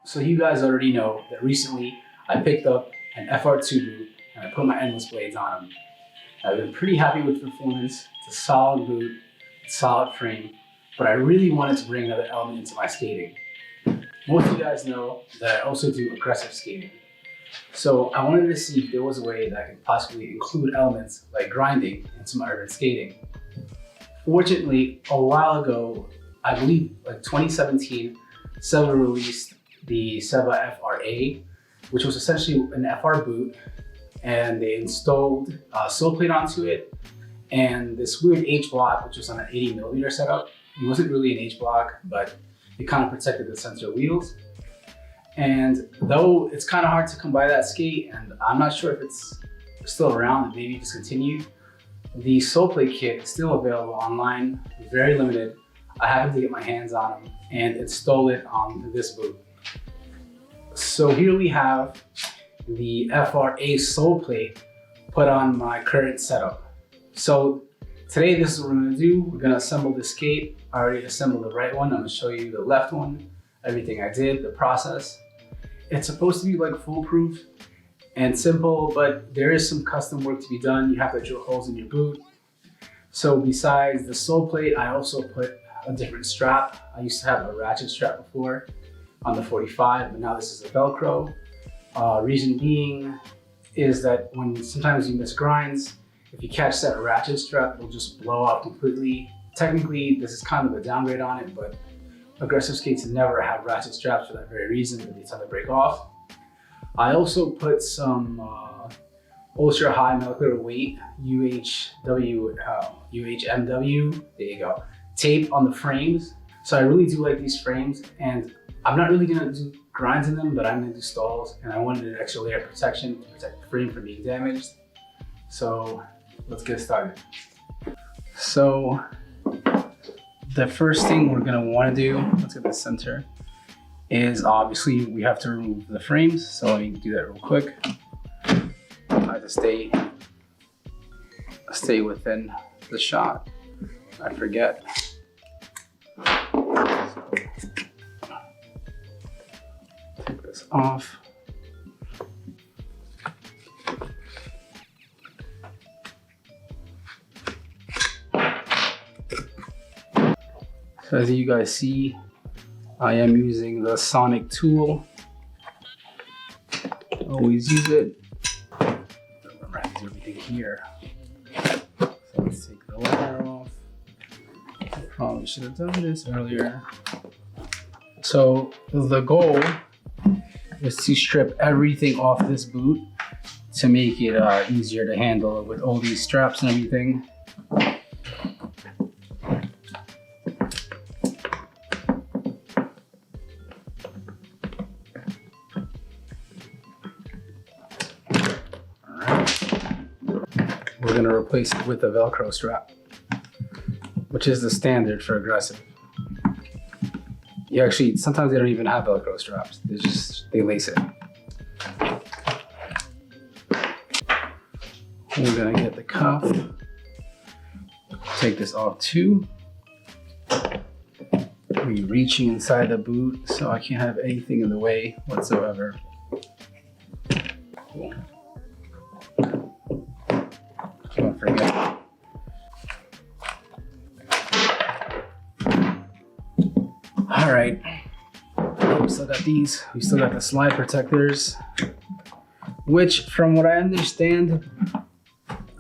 So you guys already know that recently I picked up an FR2 boot and I put my endless blades on them. I've been pretty happy with the performance. It's a solid boot, solid frame, but I really wanted to bring another element into my skating. Most of you guys know that I also do aggressive skating. So I wanted to see if there was a way that I could possibly include elements like grinding into my urban skating. Fortunately, a while ago, I believe like 2017, Seva released the Seva FRA, which was essentially an FR boot, and they installed a sole plate onto it and this weird H block, which was on an 80mm setup. It wasn't really an H block, but it kind of protected the center wheels. And though it's kind of hard to come by that skate, and I'm not sure if it's still around and maybe discontinued, the sole plate kit is still available online, very limited. I happened to get my hands on them and install it on this boot. So here we have the FRA sole plate put on my current setup. So today this is what we're gonna do. We're gonna assemble the skate. I already assembled the right one. I'm gonna show you the left one, everything I did, the process. It's supposed to be like foolproof and simple, but there is some custom work to be done. You have to drill holes in your boot. So besides the sole plate, I also put a different strap. I used to have a ratchet strap before on the 45, but now this is a Velcro. Reason being is that when sometimes you miss grinds, if you catch that ratchet strap, it'll just blow out completely. Technically, this is kind of a downgrade on it, but aggressive skates never have ratchet straps for that very reason, but they tend to break off. I also put some ultra high molecular weight UHMW, there you go, tape on the frames. So I really do like these frames, and I'm not really gonna do grinds in them, but I'm gonna do stalls, and I wanted an extra layer of protection to protect the frame from being damaged. So let's get started. So the first thing we're gonna wanna do, let's get the center, is obviously we have to remove the frames. So let me do that real quick. I have to stay within the shot. I forget. Take this off. So as you guys see, I am using the Sonic tool. Always use it. Remember, I have to do everything here. So let's take the wire off. I probably should have done this earlier. So the goal is to strip everything off this boot to make it easier to handle with all these straps and everything. We're gonna replace it with a Velcro strap, which is the standard for aggressive. You actually, sometimes they don't even have Velcro straps. They lace it. We're gonna get the cuff. Take this off too. We're reaching inside the boot, so I can't have anything in the way whatsoever. Cool. Don't forget. All right, we still got these. We still got the slide protectors, which from what I understand,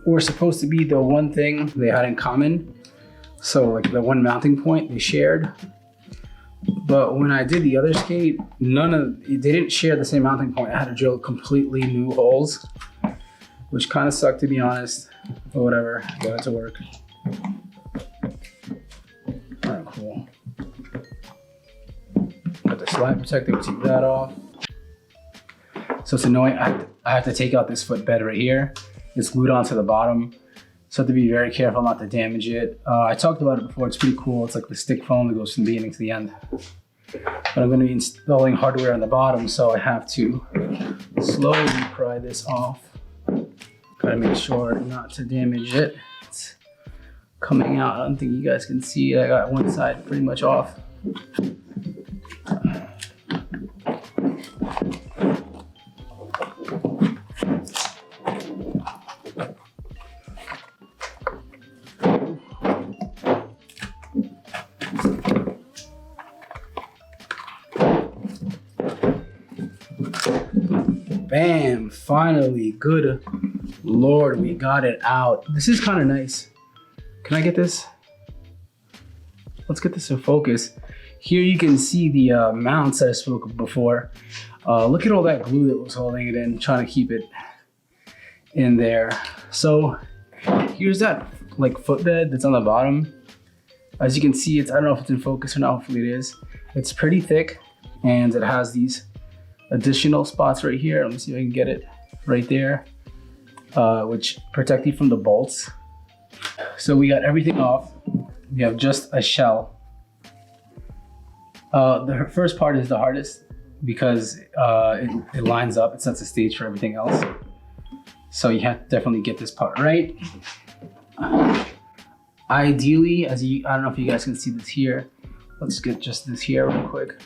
were supposed to be the one thing they had in common. So like the one mounting point they shared. But when I did the other skate, they didn't share the same mounting point. I had to drill completely new holes, which kind of sucked, to be honest, but whatever, got it to work. All right, cool. Got the slide protector, we take that off. So it's annoying, I have to take out this footbed right here. It's glued onto the bottom, so I have to be very careful not to damage it. I talked about it before, it's pretty cool. It's like the stick foam that goes from the beginning to the end. But I'm gonna be installing hardware on the bottom, so I have to slowly pry this off. Gotta make sure not to damage it. It's coming out, I don't think you guys can see it. I got one side pretty much off. bam, finally, good Lord, we got it out. This is kind of nice. Can I get this? Let's get this in focus. Here you can see the mounts that I spoke of before. Look at all that glue that was holding it in, trying to keep it in there. So here's that like footbed that's on the bottom. As you can see, I don't know if it's in focus or not, hopefully it is. It's pretty thick and it has these additional spots right here. Let me see if I can get it right there, which protect you from the bolts. So we got everything off. We have just a shell. The first part is the hardest because it lines up, it sets the stage for everything else. So you have to definitely get this part right. Ideally, I don't know if you guys can see this here. Let's get just this here real quick.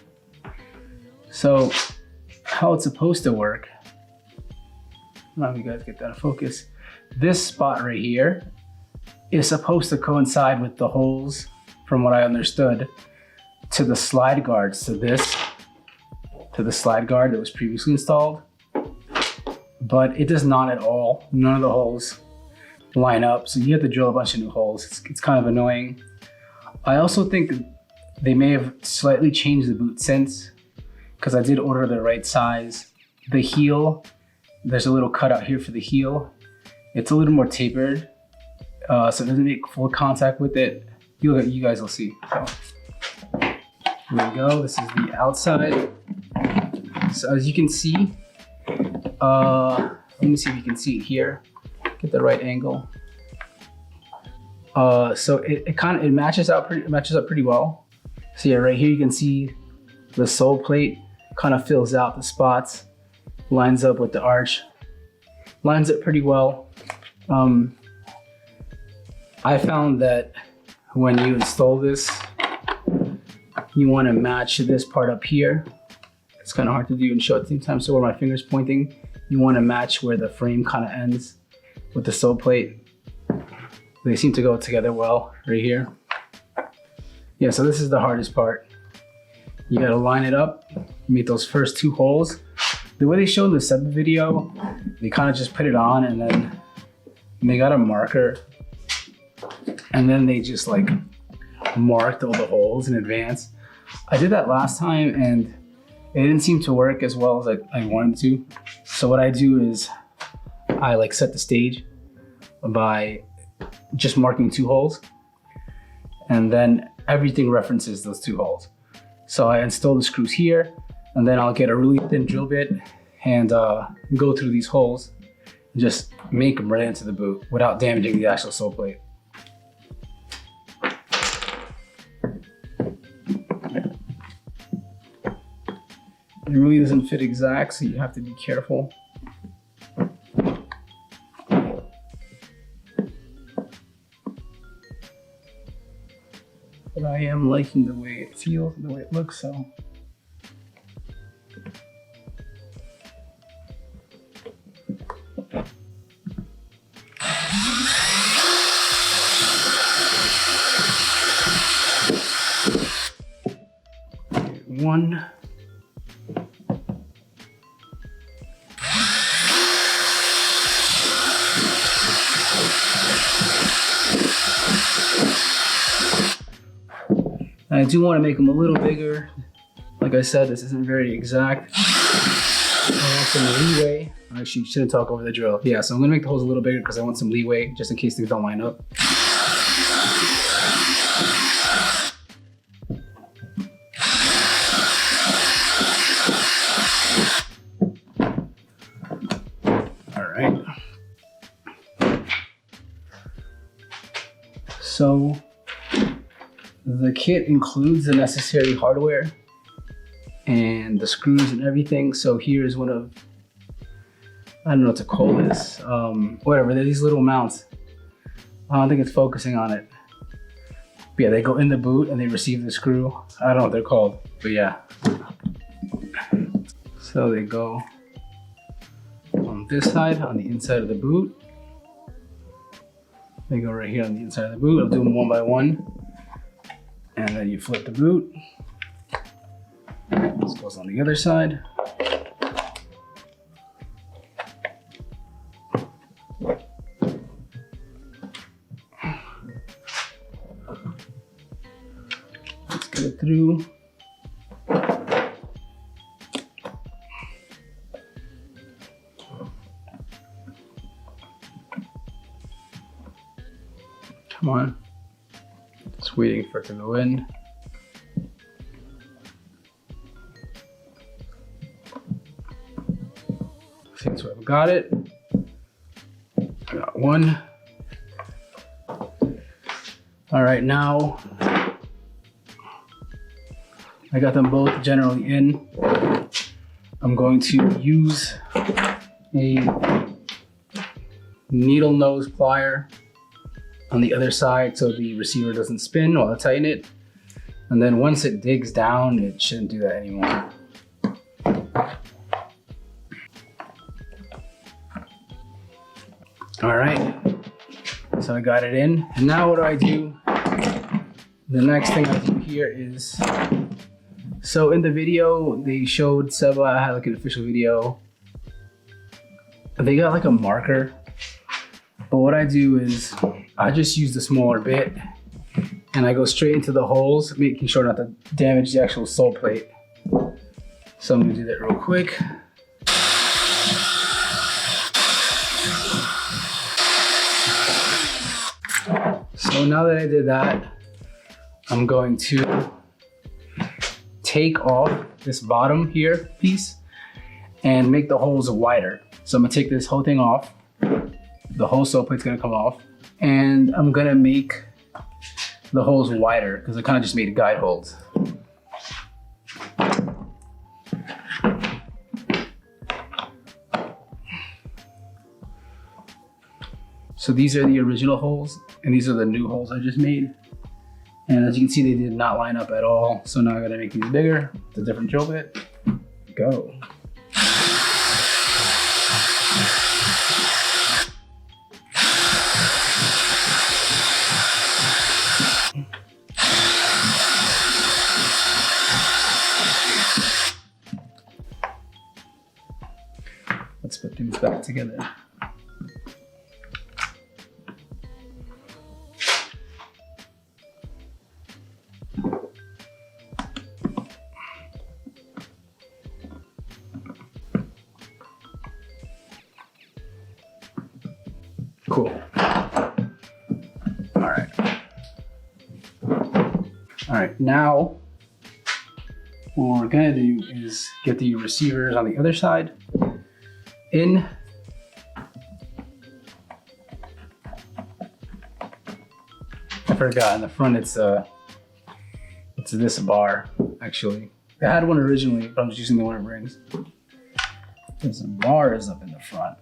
So how it's supposed to work, I don't know if you guys get that in focus. This spot right here is supposed to coincide with the holes, from what I understood, to the slide guards, to the slide guard that was previously installed. But it does not at all. None of the holes line up, so you have to drill a bunch of new holes. It's kind of annoying. I also think they may have slightly changed the boot since, because I did order the right size. The heel, there's a little cutout here for the heel. It's a little more tapered, so it doesn't make full contact with it. You guys will see. So here we go. This is the outside. So as you can see, let me see if you can see it here. Get the right angle. So it matches up pretty well. So yeah, right here you can see the sole plate kind of fills out the spots, lines up with the arch, lines up pretty well. I found that when you install this, you want to match this part up here. It's kind of hard to do and show at the same time. So where my finger's pointing, you want to match where the frame kind of ends with the sole plate. They seem to go together well right here. Yeah, so this is the hardest part. You gotta line it up, make those first two holes. The way they showed in the sub video, they kind of just put it on and then they got a marker and then they just like marked all the holes in advance. I did that last time and it didn't seem to work as well as I wanted to. So what I do is I like set the stage by just marking two holes and then everything references those two holes. So I install the screws here and then I'll get a really thin drill bit and go through these holes and just make them right into the boot without damaging the actual sole plate. It really doesn't fit exact, so you have to be careful. But I am liking the way it feels, the way it looks, so. One. I do want to make them a little bigger. Like I said, this isn't very exact. I want some leeway. Actually, shouldn't talk over the drill. Yeah, so I'm gonna make the holes a little bigger because I want some leeway just in case things don't line up. All right. So the kit includes the necessary hardware and the screws and everything. So here's one of, I don't know what to call this, whatever, they're these little mounts. I don't think it's focusing on it. But yeah, they go in the boot and they receive the screw. I don't know what they're called, but yeah. So they go on this side, on the inside of the boot. They go right here on the inside of the boot. I'll do them one by one. And then you flip the boot. This goes on the other side. Come on. Just waiting for it to go in. Okay, so I've got it. I got one. All right, now I got them both generally in. I'm going to use a needle nose plier on the other side so the receiver doesn't spin while I tighten it. And then once it digs down, it shouldn't do that anymore. All right, so I got it in. And now what do I do? The next thing I do here is, so in the video, they showed Seba, I had like an official video. They got like a marker. But what I do is I just use the smaller bit and I go straight into the holes, making sure not to damage the actual sole plate. So I'm gonna do that real quick. So now that I did that, I'm going to take off this bottom here piece and make the holes wider. So I'm gonna take this whole thing off. The whole sole plate's gonna come off. And I'm gonna make the holes wider because I kind of just made guide holes. So these are the original holes and these are the new holes I just made. And as you can see, they did not line up at all. So now I gotta make these bigger. It's a different drill bit. Go. Let's put things back together. Cool. All right. All right, now what we're gonna do is get the receivers on the other side in. I forgot, in the front it's this bar, actually. I had one originally, but I'm just using the one it brings. This bar is up in the front.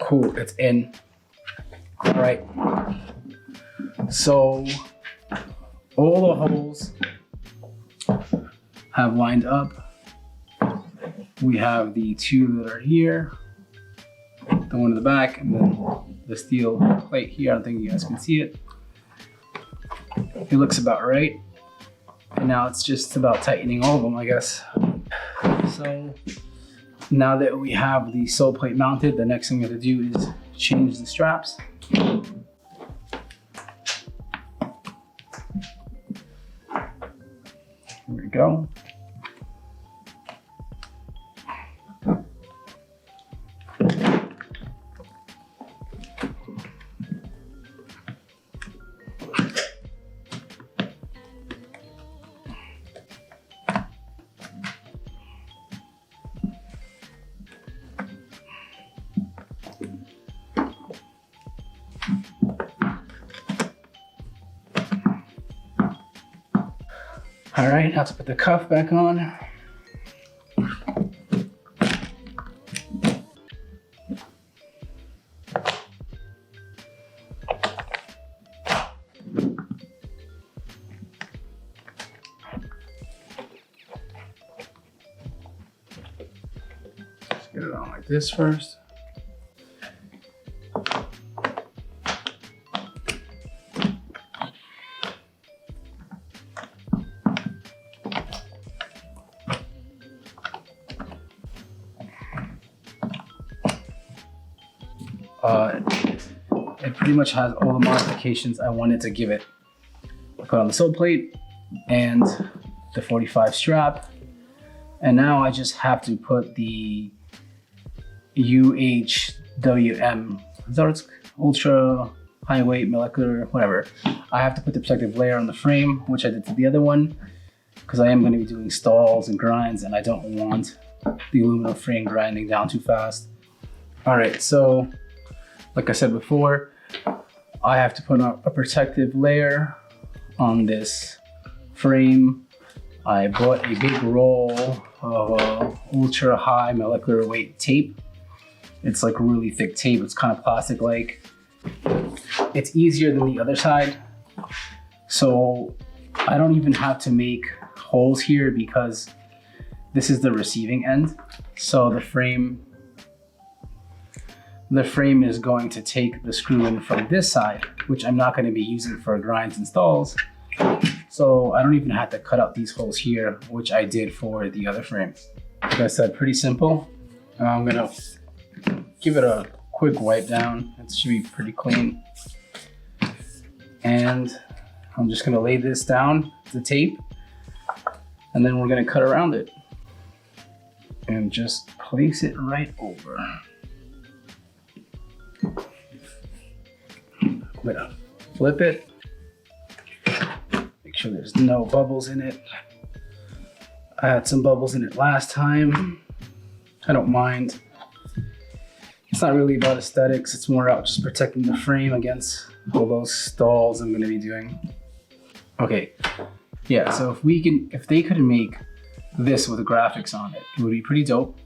Cool, it's in. All right. So all the holes have lined up. We have the two that are here, the one in the back, and then the steel plate here. I don't think you guys can see it. It looks about right. And now it's just about tightening all of them, I guess. So now that we have the sole plate mounted, the next thing we have to do is change the straps. Here we go. All right, now to put the cuff back on. Just get it on like this first. It pretty much has all the modifications I wanted to give it. I put on the sole plate and the 45 strap. And now I just have to put the UHWM, is that what it's ultra high weight molecular, whatever. I have to put the protective layer on the frame, which I did to the other one, because I am going to be doing stalls and grinds and I don't want the aluminum frame grinding down too fast. All right, so like I said before, I have to put a protective layer on this frame. I bought a big roll of ultra high molecular weight tape. It's like really thick tape. It's kind of plastic-like. It's easier than the other side. So I don't even have to make holes here because this is the receiving end. So the frame is going to take the screw in from this side, which I'm not going to be using for grinds and stalls. So I don't even have to cut out these holes here, which I did for the other frame. Like I said, pretty simple. I'm gonna give it a quick wipe down. It should be pretty clean. And I'm just gonna lay this down, the tape, and then we're gonna cut around it. And just place it right over. I'm gonna flip it. Make sure there's no bubbles in it. I had some bubbles in it last time. I don't mind. It's not really about aesthetics. It's more about just protecting the frame against all those stalls I'm gonna be doing. Okay, yeah, so if they could make this with graphics on it, it would be pretty dope,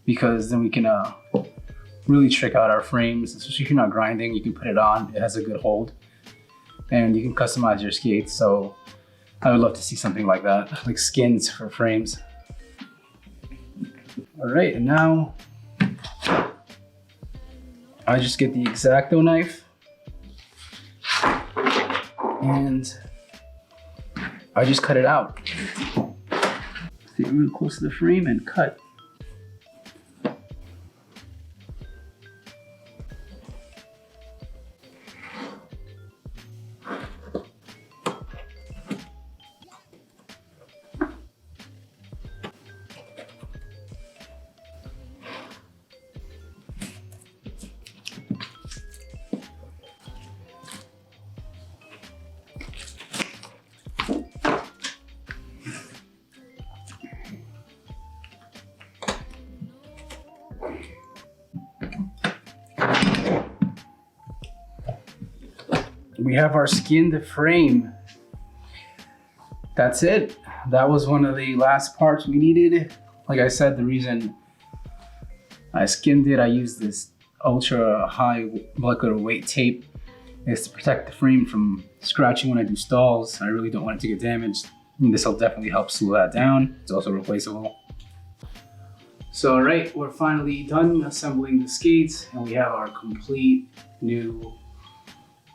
because then we can really trick out our frames, especially if you're not grinding. You can put it on, it has a good hold, and you can customize your skates. So I would love to see something like that, like skins for frames. All right, and now I just get the X-Acto knife and I just cut it out. Get real close to the frame and cut. We have our skinned frame. That's it. That was one of the last parts we needed. Like I said, the reason I skinned it, I used this ultra high molecular weight tape, is to protect the frame from scratching when I do stalls. I really don't want it to get damaged. And this will definitely help slow that down. It's also replaceable. So, all right, we're finally done assembling the skates, and we have our complete new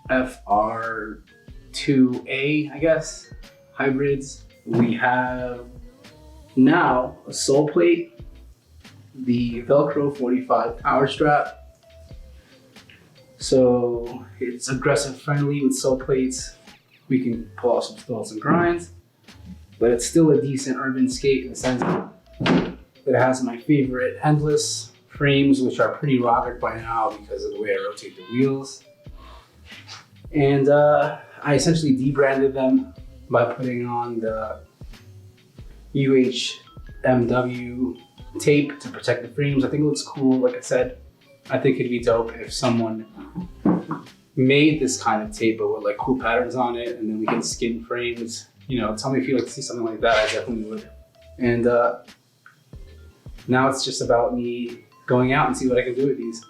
FR2A, I guess, hybrids. We have now a sole plate, the Velcro 45 power strap. So it's aggressive friendly with sole plates. We can pull off some stalls and grinds, but it's still a decent urban skate in the sense that it has my favorite endless frames, which are pretty rockered by now because of the way I rotate the wheels. And I essentially debranded them by putting on the UHMW tape to protect the frames. I think it looks cool. Like I said, I think it'd be dope if someone made this kind of tape but with like cool patterns on it, and then we can skin frames. You know, tell me if you'd like to see something like that. I definitely would. And now it's just about me going out and see what I can do with these.